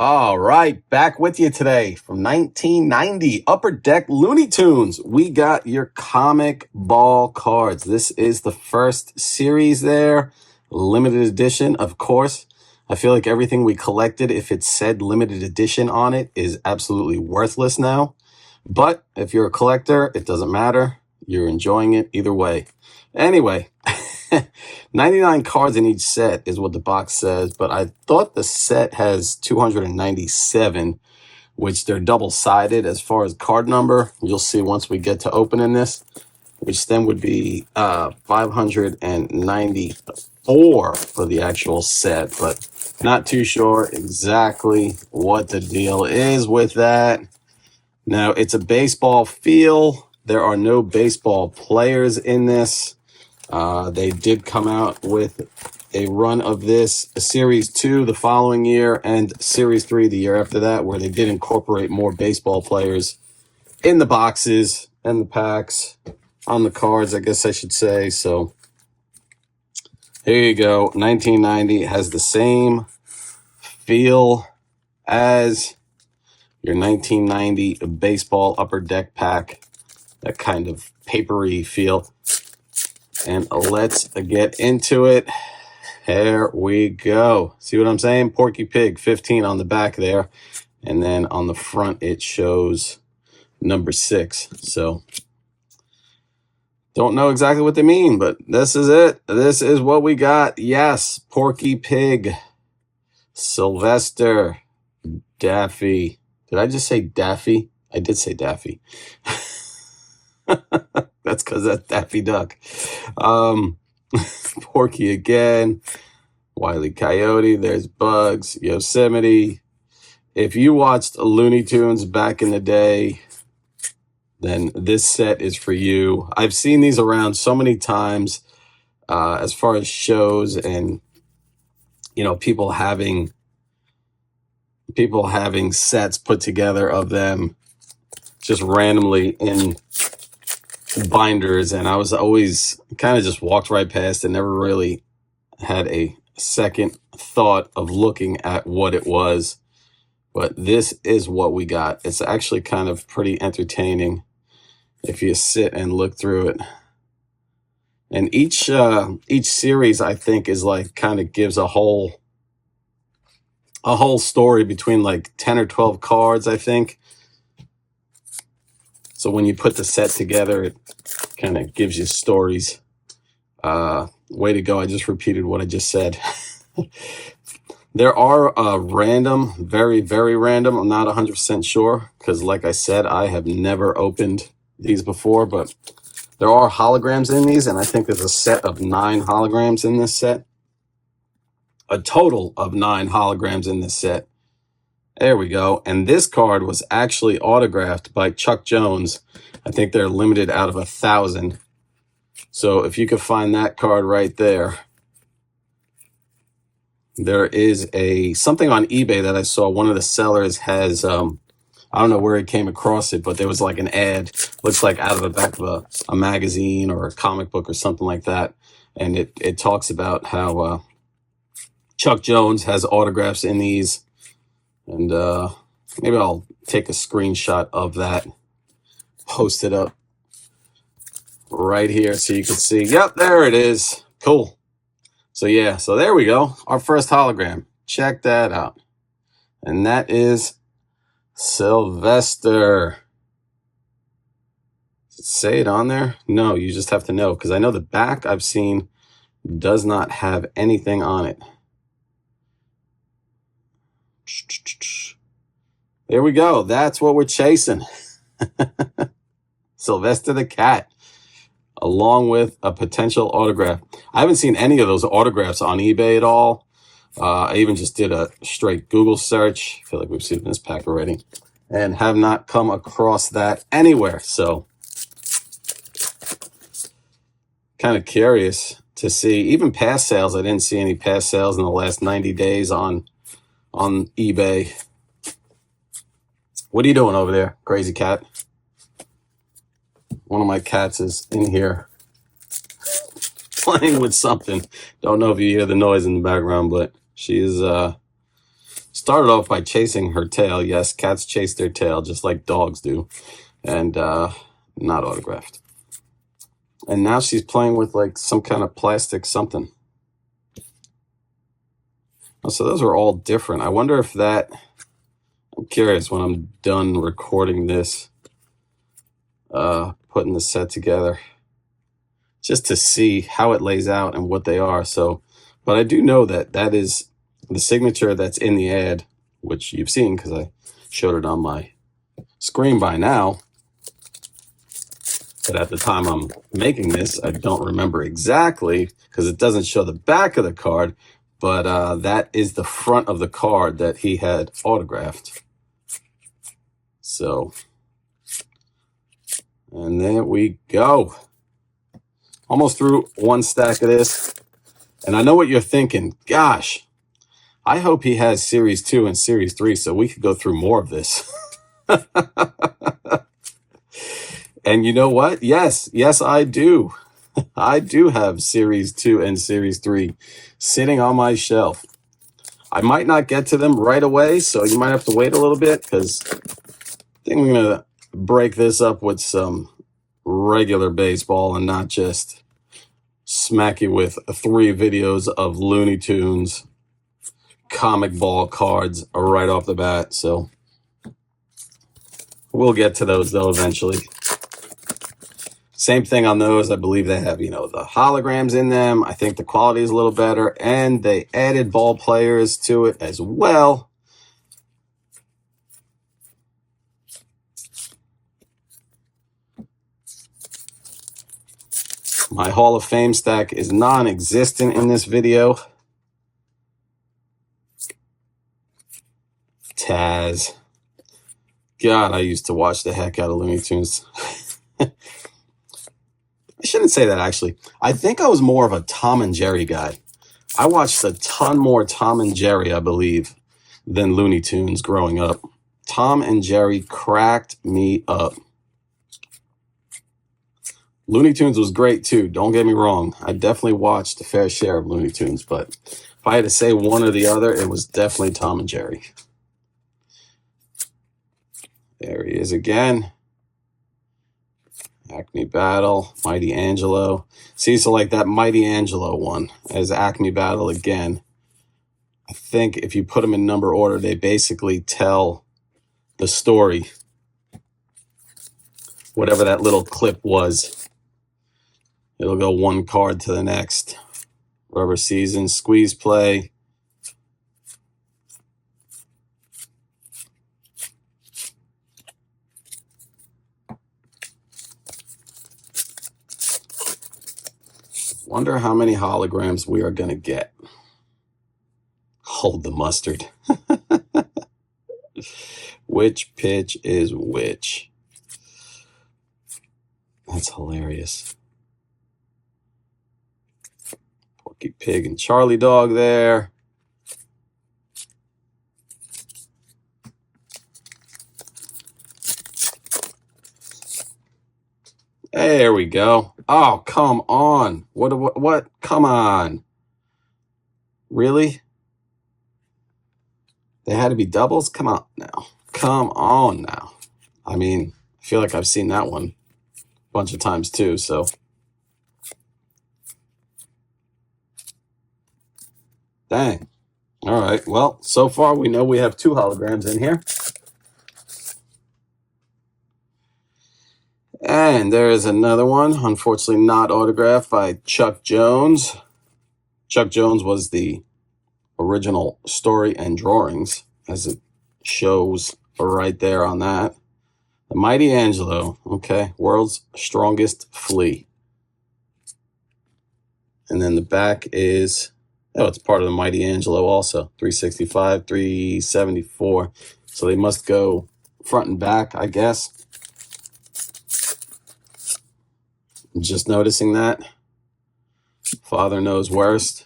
All right, back with you today from 1990, Upper Deck Looney Tunes. We got your comic ball cards. This is the first series there, limited edition, of course. I feel like everything we collected, if it said limited edition on it, is absolutely worthless now. But if you're a collector, it doesn't matter. You're enjoying it either way. Anyway, 99 cards in each set is what the box says, but I thought the set has 297, which they're double-sided as far as card number. You'll see once we get to opening this, which then would be 594 for the actual set, but not too sure exactly what the deal is with that. Now, it's a baseball feel. There are no baseball players in this. They did come out with a run of this, Series 2 the following year and Series 3 the year after that, where they did incorporate more baseball players in the boxes and the packs, on the cards, I guess I should say. So here you go. 1990 has the same feel as your 1990 baseball Upper Deck pack, that kind of papery feel. And let's get into it. Here we go. See what I'm saying? Porky Pig, 15 on the back there. And then on the front, it shows number 6. So don't know exactly what they mean, but this is it. This is what we got. Yes, Porky Pig, Sylvester, Daffy. Did I just say Daffy? I did say Daffy. That's because that's Daffy Duck. Porky again. Wile E. Coyote. There's Bugs. Yosemite. If you watched Looney Tunes back in the day, then this set is for you. I've seen these around so many times as far as shows and, you know, people having sets put together of them just randomly in binders, and I was always kind of just walked right past and never really had a second thought of looking at what it was. But this is what we got. It's actually kind of pretty entertaining if you sit and look through it. And each series, I think, is like kind of gives a whole story between like 10 or 12 cards, I think. So when you put the set together, it kind of gives you stories. Way to go. I just repeated what I just said. There are random, very, very random. I'm not 100% sure because, like I said, I have never opened these before, but there are holograms in these, and I think there's a set of 9 holograms in this set. A total of 9 holograms in this set. There we go. And this card was actually autographed by Chuck Jones. I think they're limited out of 1,000. So if you could find that card right there. There is something on eBay that I saw. One of the sellers has, I don't know where he came across it, but there was like an ad. Looks like out of the back of a magazine or a comic book or something like that. And it talks about how Chuck Jones has autographs in these. And maybe I'll take a screenshot of that, post it up right here so you can see. Yep, there it is. Cool. So yeah, so there we go. Our first hologram. Check that out. And that is Sylvester. Does it say it on there? No, you just have to know, because I know the back I've seen does not have anything on it. There we go. That's what we're chasing. Sylvester the cat, along with a potential autograph. I haven't seen any of those autographs on eBay at all. I even just did a straight Google search. I feel like we've seen this pack already and have not come across that anywhere. So kind of curious to see, even past sales. I didn't see any past sales in the last 90 days on eBay. What are you doing over there, crazy cat? One of my cats is in here playing with something. Don't know if you hear the noise in the background, but she is Started off by chasing her tail. Yes, cats chase their tail just like dogs do. And not autographed. And now she's playing with like some kind of plastic something. Oh, so those are all different. I wonder if that... I'm curious when I'm done recording this, putting the set together, just to see how it lays out and what they are. So, but I do know that that is the signature that's in the ad, which you've seen because I showed it on my screen by now. But at the time I'm making this, I don't remember exactly because it doesn't show the back of the card, but that is the front of the card that he had autographed. So, and there we go. Almost through one stack of this. And I know what you're thinking. Gosh, I hope he has Series 2 and Series 3 so we could go through more of this. And you know what? Yes, I do. I do have Series 2 and Series 3 sitting on my shelf. I might not get to them right away, so you might have to wait a little bit because I think we're going to break this up with some regular baseball and not just smack you with 3 videos of Looney Tunes comic ball cards right off the bat. So we'll get to those though eventually. Same thing on those. I believe they have, you know, the holograms in them. I think the quality is a little better, and they added ball players to it as well. My Hall of Fame stack is non-existent in this video. Taz. God, I used to watch the heck out of Looney Tunes. I shouldn't say that, actually. I think I was more of a Tom and Jerry guy. I watched a ton more Tom and Jerry, I believe, than Looney Tunes growing up. Tom and Jerry cracked me up. Looney Tunes was great, too. Don't get me wrong. I definitely watched a fair share of Looney Tunes, but if I had to say one or the other, it was definitely Tom and Jerry. There he is again. Acme Battle, Mighty Angelo. See, so like that Mighty Angelo one as Acme Battle again. I think if you put them in number order, they basically tell the story. Whatever that little clip was. It'll go one card to the next. Rubber Season, Squeeze Play. Wonder how many holograms we are going to get. Hold the mustard. Which pitch is which? That's hilarious. Porky Pig and Charlie Dog there. There we go. Oh, come on. What? Come on. Really? They had to be doubles? Come on now. Come on now. I mean, I feel like I've seen that one a bunch of times too, so. Dang. All right. Well, so far we know we have 2 holograms in here. And there is another one, unfortunately not autographed, by Chuck Jones. Chuck Jones was the original story and drawings, as it shows right there on that. The Mighty Angelo, okay, World's Strongest Flea. And then the back is, oh, it's part of the Mighty Angelo also, 365, 374. So they must go front and back, I guess. I'm just noticing that. Father Knows Worst.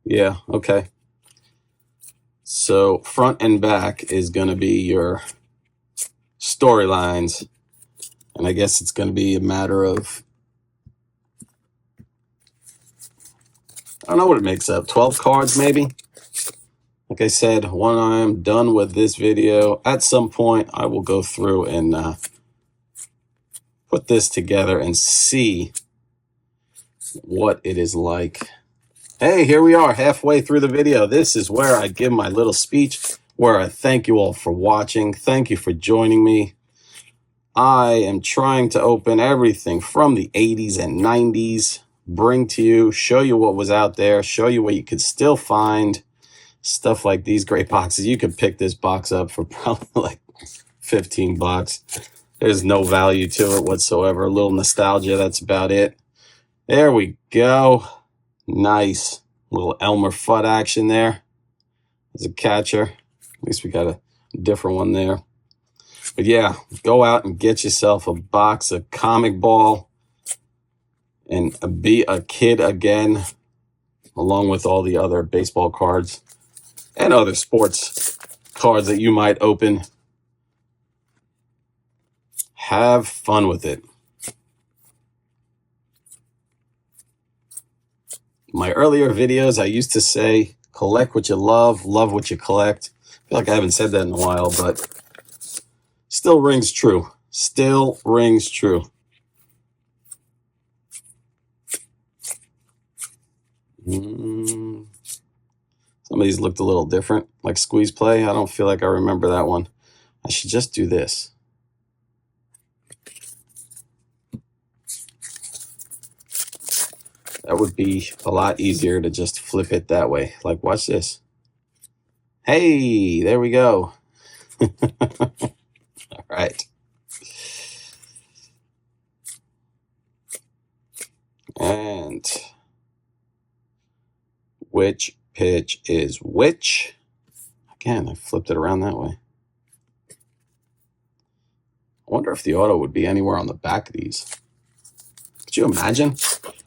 Yeah, okay. So front and back is going to be your storylines. And I guess it's going to be a matter of I don't know what it makes up. 12 cards, maybe? Like I said, when I'm done with this video, at some point, I will go through and put this together and see what it is like. Hey, here we are halfway through the video. This is where I give my little speech, where I thank you all for watching. Thank you for joining me. I am trying to open everything from the 80s and 90s, bring to you, show you what was out there, show you what you could still find. Stuff like these great boxes. You could pick this box up for probably like 15 bucks. There's no value to it whatsoever. A little nostalgia, that's about it. There we go. Nice. Little Elmer Fudd action there. As a catcher. At least we got a different one there. But yeah, go out and get yourself a box of comic ball and be a kid again, along with all the other baseball cards and other sports cards that you might open. Have fun with it. My earlier videos, I used to say, collect what you love what you collect. I feel like I haven't said that in a while, but still rings true. Still rings true. Some of these looked a little different, like Squeeze Play. I don't feel like I remember that one. I should just do this. That would be a lot easier to just flip it that way. Like, watch this. Hey, there we go. All right. And which pitch is which? Again, I flipped it around that way. I wonder if the auto would be anywhere on the back of these. Could you imagine?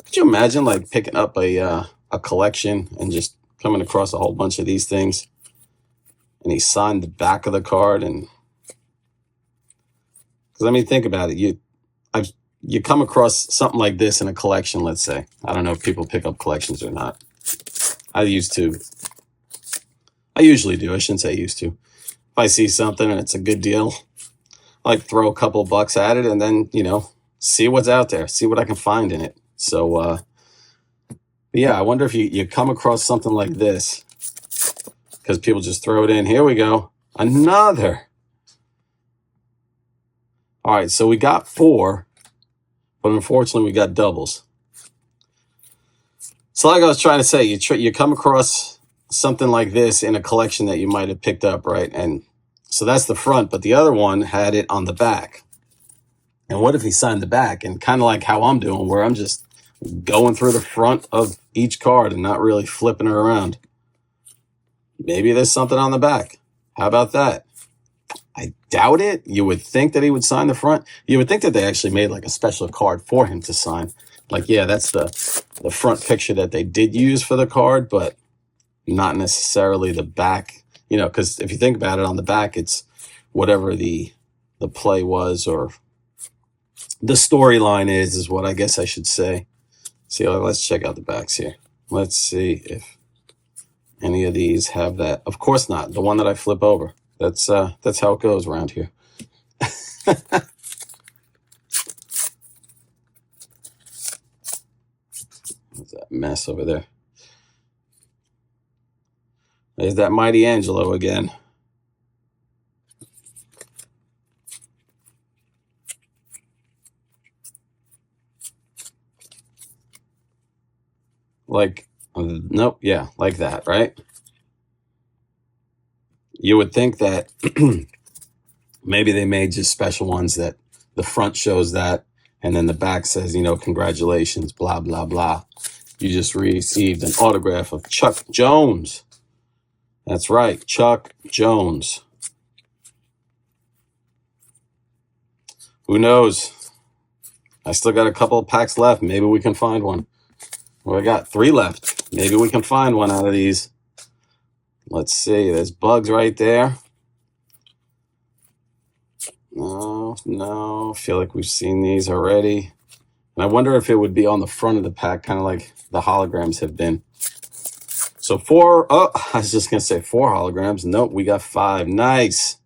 Could you imagine like picking up a collection and just coming across a whole bunch of these things? And he signed the back of the card, and because I mean, think about it. You come across something like this in a collection, let's say. I don't know if people pick up collections or not. I used to. I usually do. I shouldn't say used to. If I see something and it's a good deal, I like throw a couple bucks at it and then, see what's out there, see what I can find in it. So, yeah, I wonder if you come across something like this, because people just throw it in. Here we go. Another. All right, so we got 4, but unfortunately we got doubles. So like I was trying to say, you come across something like this in a collection that you might have picked up, right? And so that's the front, but the other one had it on the back. And what if he signed the back? And kind of like how I'm doing, where I'm just going through the front of each card and not really flipping it around. Maybe there's something on the back. How about that? I doubt it. You would think that he would sign the front. You would think that they actually made like a special card for him to sign. Like, yeah, that's the front picture that they did use for the card, but not necessarily the back. Because if you think about it, on the back, it's whatever the play was, or the storyline is what I guess I should say. See, let's check out the backs here. Let's see if any of these have that. Of course not. The one that I flip over. That's how it goes around here. What's that mess over there? There's that Mighty Angelo again. Like, nope, yeah, like that, right? You would think that maybe they made just special ones that the front shows that, and then the back says, congratulations, blah, blah, blah. You just received an autograph of Chuck Jones. That's right, Chuck Jones. Who knows? I still got a couple of packs left. Maybe we can find one. Well, I got 3 left. Maybe we can find one out of these. Let's see. There's bugs right there. No. I feel like we've seen these already. And I wonder if it would be on the front of the pack, kind of like the holograms have been. So I was just going to say 4 holograms. Nope, we got 5. Nice.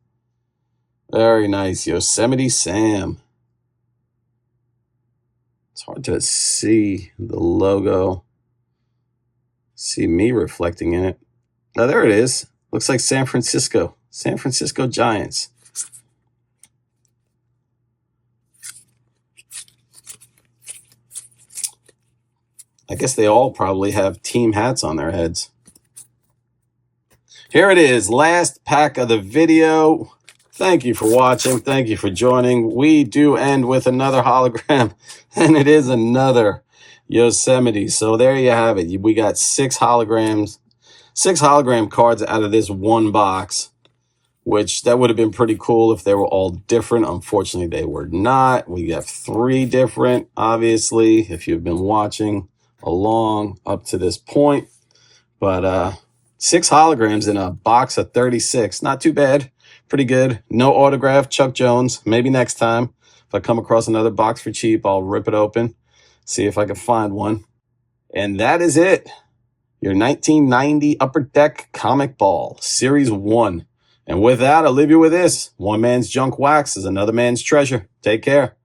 Very nice. Yosemite Sam. It's hard to see the logo. See me reflecting in it. Oh, there it is. Looks like San Francisco. San Francisco Giants. I guess they all probably have team hats on their heads. Here it is. Last pack of the video. Thank you for watching. Thank you for joining. We do end with another hologram, and it is another Yosemite. So there you have it. We got 6 holograms, 6 hologram cards out of this one box, which that would have been pretty cool if they were all different. Unfortunately, they were not. We got 3 different, obviously, if you've been watching along up to this point. But 6 holograms in a box of 36. Not too bad. Pretty good. No autograph, Chuck Jones. Maybe next time, if I come across another box for cheap, I'll rip it open, see if I can find one. And that is it. Your 1990 Upper Deck Comic Ball, Series 1. And with that, I'll leave you with this. One man's junk wax is another man's treasure. Take care.